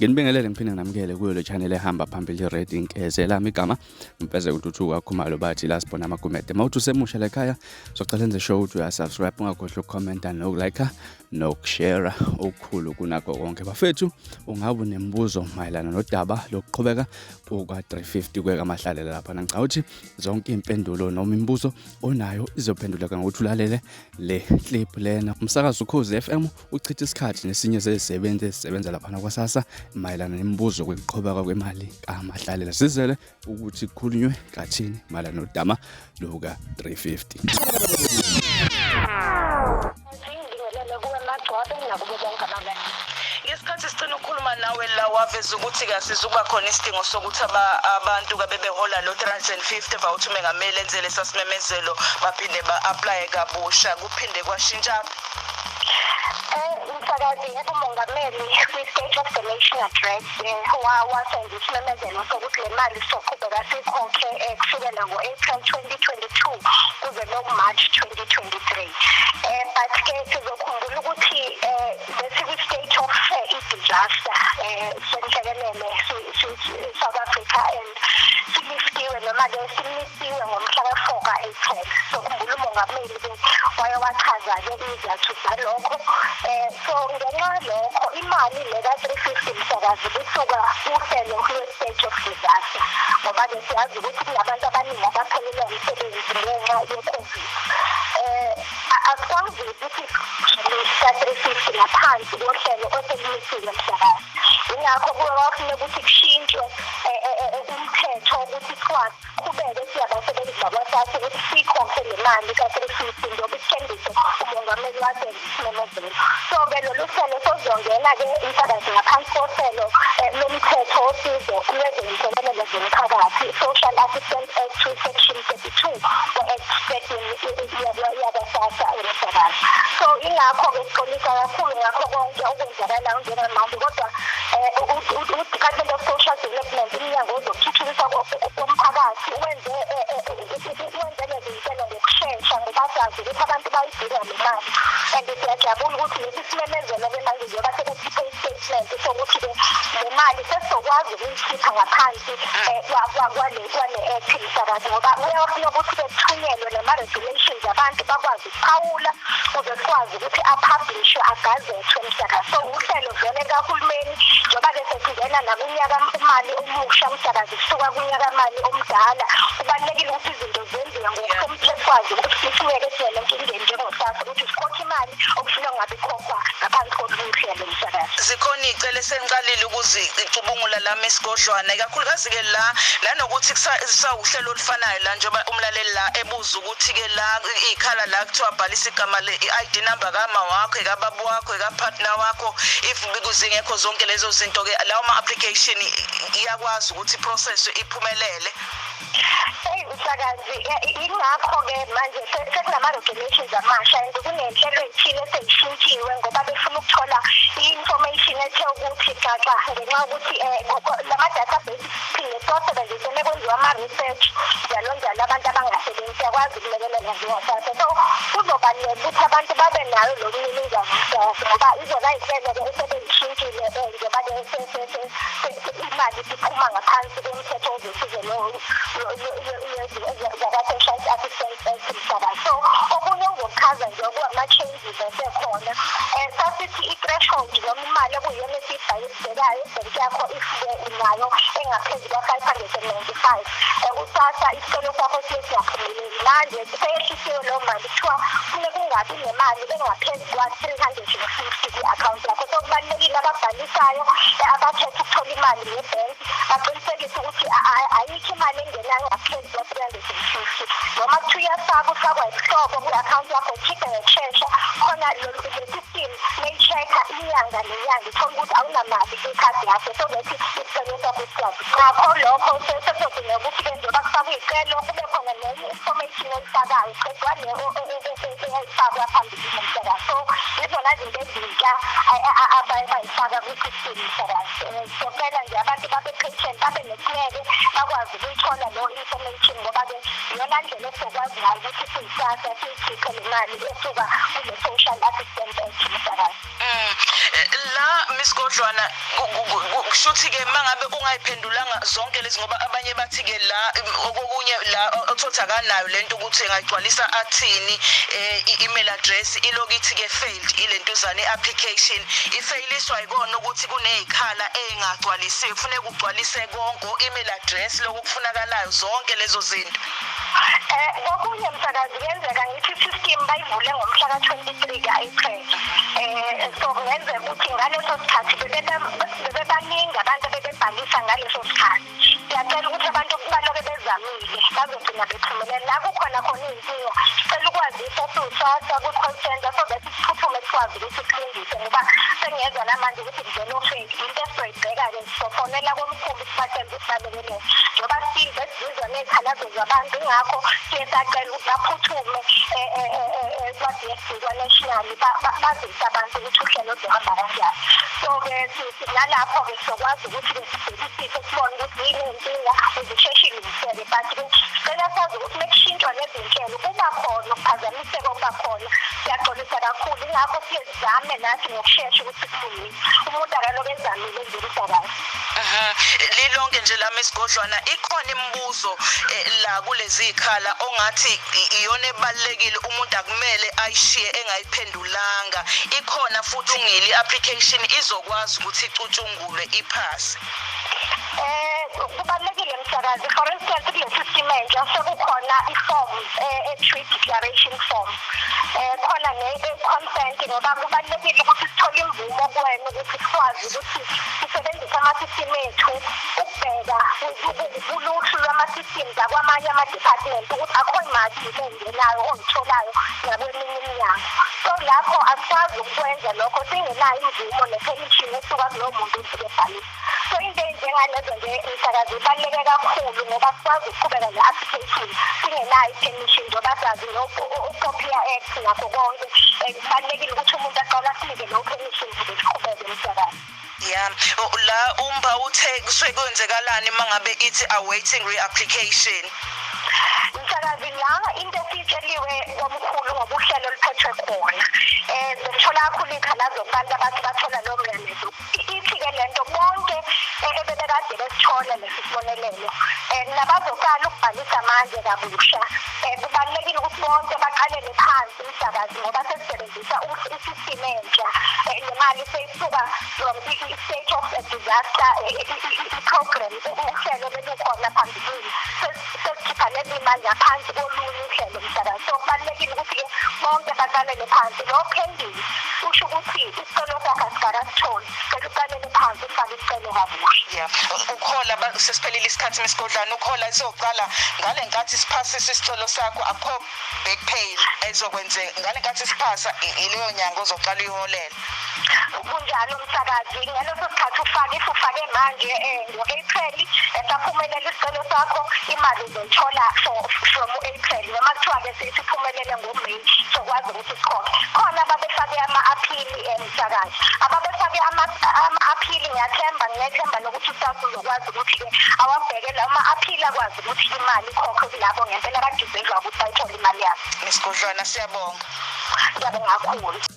Nginibingelele ngiphinde nginamukele kuyo le channel ehamba phambili Red Inkeze lami igama Mpeze Ututhuka Khumalo bathi la sibona amagumede mawuthi usemusha la ekhaya socela enze show ukuthi uyasubscribe ungakhohlwa ukucomment nokulike nokushare okukhulu kunakho konke bafethu ungabe unembuzo mayelana nodaba lokuqhubeka kuka 350 kweka mahlalela lapha ngicabanga ukuthi zonke impendulo noma imibuzo onayo izophenduleka ngokuthi ulalele le clip lena umsakazo Ukhozi FM uchitha isikhathi nesinye sezisebenzi ezisebenza lapha kwaSasa mayelana nemibuzo kweqhubeka kwemali kamahlalela sizele ukuthi kukhulunywe kathini mayelana nodaba lokuka 350 Ngesikhathi sicina ukukhuluma nawe la waveza ukuthi kasizwe ukuba khona isidingo sokuthi abantu bebehola lo 350 bawuthi mengamele enzele sasimemezelo baphinde ba-apply kabusha kuphinde kwashintsha umsakazi umongameli kwi-State of the Nation address wasenza isimemezelo sokuthi le mali soqhubeka sikhokhe kusukela ngo-April 2022 kuze no-March 2023 but-ke sizokhumbula ukuthi besi-state of i-disaster senhlekelele South Africa and siliftiwe noma-ke simisiwe ngomhla ka-4 ka-April so khumbula umongameli-ke wayewachaza-ke izathu zalokho so ngenxa lokho imali leka 350 msakazi kusuka uhlelo lwe-state of disaster ngoba-ke siyazi ukuthi kunabantu abaningi abaphelelwa umsebenzi ngenxa ye-COVID asikwazi ukuthi lisa 350 ngaphansi kohlelo oselimisiwe msakazi ingakho kwafuneka ukuthi kushintshwe umthetho ukuthi sikwazi qhubeke siyabasebenzi bakwaSasa ukuthi sikhokhe le mali ka-350 njengoba isithembiso umongameli wasenza isimemezelo so-ke lolu hlelo sozongena-ke umsakazi ngaphansi kohlelo lomthetho osizo lwezinselelo zomphakathi Social Assistance Act Section 32 we-Act yakwaSasa umsakazi so ingakho-ke siqolisa kakhulu ngakho konke okwenzakalayo njengamanje kodwa uDepartment of Social Development umnyango wezokuthuthukiswa komphakathi wenze lezi zinhlelo ngokushesha ngoba sazi ukuthi abantu bayidinga le mali and siyajabula ukuthi lesi simemezelo-ke manje njengoba sebekhiphe i-statement sokuthi-ke le mali sesizokwazi ukuyikhipha ngaphansi kwale-act msakazi ngoba uyafuna ukuthi bethunyelwe nama-regulations abantu bakwazi ukuphawula ukuze sikwazi ukuthi apublishwe agazethwe msakazi so uhlelo vele kahulumeni njengoba-ke sesingena nakunyaka imali omusha msakazi kusuka kunyaka mali omdala kubalulekile ukuthi izinto zenziwe ngokusemthethwazi ukuthi sifike siyele enkingeni njengoSasa ukuthi sikhokhe imali okufuna ngabe ikhokhwa ngaphansi kohlelo msakazi zikhona icele senqalile ukuzicubungula lami esigodlwana ikakhulukazi-ke la nanokuthi kusawuhlelo olufanayo la njengoba umlaleli la ebuza ukuthi-ke la ikhala la kuthiwa bhalisa igama le-ID number kama wakho ekababa wakho ekapartner wakho if kuzingekho zonke lezo zinto-ke lawo ma-application iyakwazi ukuthi iprocess iphumelele msakazi ingakho-ke manje sekunama-regulations amasha and kunenhlelo ey'thile esey'shintshiwe ngoba befuna ukuthola i-information ethe ukuthi xaxa ngenxa yokuthi lama-database siphinde siwasebenzise mekwenziwa ama-research njalo njalo abantu abangasebenzi siyakwazi ukulekelela njengoSasa so kuzobaluleka ukuthi abantu babe nayo lo mniningwane msakazi ngoba izona iy'hlelo-ke esebey'shintshile njengoba-ke imali siphuma ngaphansi komthetho ozosize zaka-Social Assistance Act msakazi so okunye ngizokuchaza nje okuwama-changes esekhona sasithi i-threshold noma imali okuyiyona esiyibhekayo ibhenki yakho ifike inayo engaphezu kwa-595 uSasa isicelo sakho siyaphumeleli manje seyehlisiwe leyo mali kuthiwa funeka ungabi nemali engaphezu kwa-350 kwi-akhawunti yakho so kubalulekile ababhalisayo abakhetha ukuthola imali ngebhenki baqinisekise ukuthi ayikho imali engenayo ngaphezu kwa-350 noma kuthiwa uyasaka ufakwa isihlobo kwi-akhawunti yakho ukhiphe ngeshesha khona le-system neyi-check-a inyanga nenyanga ithola ukuthi awunamali kwikhadi yakho so bethi isicelo sakho sikwazi ngakho lokho sesizodingeka ukuthi-ke njengoba kufakwa iy'celo kube khona nenye information oyifakayo qedwane eyayifakwa phambili nomsakazi so izona zinto ezintsha abayifaka kwi-system msakazi socela nje abantu babe-patient babe nesineke bakwazi ukuyithola lo information ngoba-ke iyona ndlela esizokwazi ngayo ukuthi siyisasa siyikhiphe le mali esuka kule-Social Assistance Act msakazi la Miss Godlwana kushuthi ke mangabe ungayiphendulanga zonke lezi ngoba abanye bathi ke la okunye la othotha lento ukuthi engagcwalisa athini email address ilokithi ke failed ilentuzana iapplication ifailiswa ikona ukuthi kunezikhala engagcwalisiwe kufanele ugcwalise konke email address lokufunakalayo zonke lezo zinto okunye msakazi kuyenzeka ngithi system bayivule ngomhla ka-23 ka-April so kungenzeka ukuthi ngaleso sikhathi bebebaningi abantu bebebhalisa ngaleso sikhathi siyacela ukuthi abantu baloke bezamile bazogcina bephumelela la kukhona khona iy'nkinga sicela ukwazisa siwusasa ku-call center so that siphuthume sikwazi ukuthi silungise ngoba sengiyezwa namanje ukuthi kuvele ofeki into esizoyibheka-ke sizofonela komkhulu sibatshela ukuthi balekelele njengoba besizwa ney'khalazo zabantu ingakho siye sacela ukuthi baphuthume kwa-DSD kwa-national bazise abantu ukuthi uhlelo luhamba kanjani so-ke nalapho-ke sizokwazi ukuthi-ke sibhekisise sibone ukuthi yini inkinga uzisheshe ilungiseke but-ke sicela sazi ukuthi mekushintshwa nezinhlelo kuba khona ukuphazamiseka okuba khona siyaxolisa kakhulu ingakho siye sizame nathi ngokushesha ukuthi kulungise umuntu akaloku ezamile endlulisa kahle lilonke nje la Miss Godlwana ikhona imibuzo la kulezi ikhala ongathi iyona ebalekile umuntu akumele ayishiye engayiphendulanga ikhona futhi ungili application izokwazi ukuthi icutshungulwe iphase kubalulekile msakazi for instance kule system entsha sekukhona i-form tree declaration form khona ne-consent ngoba kubalulekile ukuthi sithole imvumo kuwena ukuthi sikwazi ukuthi sisebenzise ama-system ethu ukubheka uluhlu lwama-systems akwamanye ama-department ukuthi akho imali engenayo ongitholayo ngakweminye iminyango so lapho asikwazi ukwenza lokho singenayo imvumo ne-permission esuka kulowo muntu osuke ebhalisa so into enjengalezo nje msakazi ibaluleke kakhulu ngoba sikwazi ukuqhubeka ne-application singenayo i-permission njengoba sazi no-Copia Act nakho konke kubalulekile ukuthi umuntu aqala asinike leyo permission ukuze siqhubeke msakazi la umba uthe sekwenzekalani mangabe ithi awaiting reapplication msakazi la into esitsheliwe komkhulu ngobuhlelo oluphethwe khona besithola kakhulu ikhalazo kubantu abathi bathola lo mlayezo ithi-ke lento bonke ebebekade besithola lesibonelelo nabazoqala ukubhalisa manje kabusha kubalulekile ukuthi bonke baqalele phansi msakazi ngoba sesisebenzisa isystem entsha nemali seyisuka from i-state of disaster i-program uhlelo belukhona phambilini sesikhipha lezi mali ngaphansi kolunye uhlelo msakazi so kubalulekile ukuthi-ke bonke baqalele phansi lo pending usho ukuthi isicelo sakho asikakasitholi sicela uqalele phansi ufake isicelo kabusha ukhola sesiphelile isikhathi Miss Godlwana ukhola izoqala ngale nkathi siphasisa isicelo sakho akho back pay ezokwenzeka ngale nkathi siphasa ileyo nyanga ozoqala uyiholela kunjalo msakazi ngaleso sikhathi ufake manje ngo-April esaphumelela isicelo sakho imali uzoyithola from April noma kuthiwa-ke sesiphumelele ngoMay sokwazi ukuthi sikhokhe khona ababefake ama-aphili msakazi ababefake ama-aphili ngiyethemba nokuthi usasa uzokwazi ukuthi-ke awabheke la ama-aphili akwazi ukuthi imali ikhokhe kulabo ngempela badizezwa ukuthi bayithole imali yabo Miss Godlwana siyabonga ngiyabonga kakhulu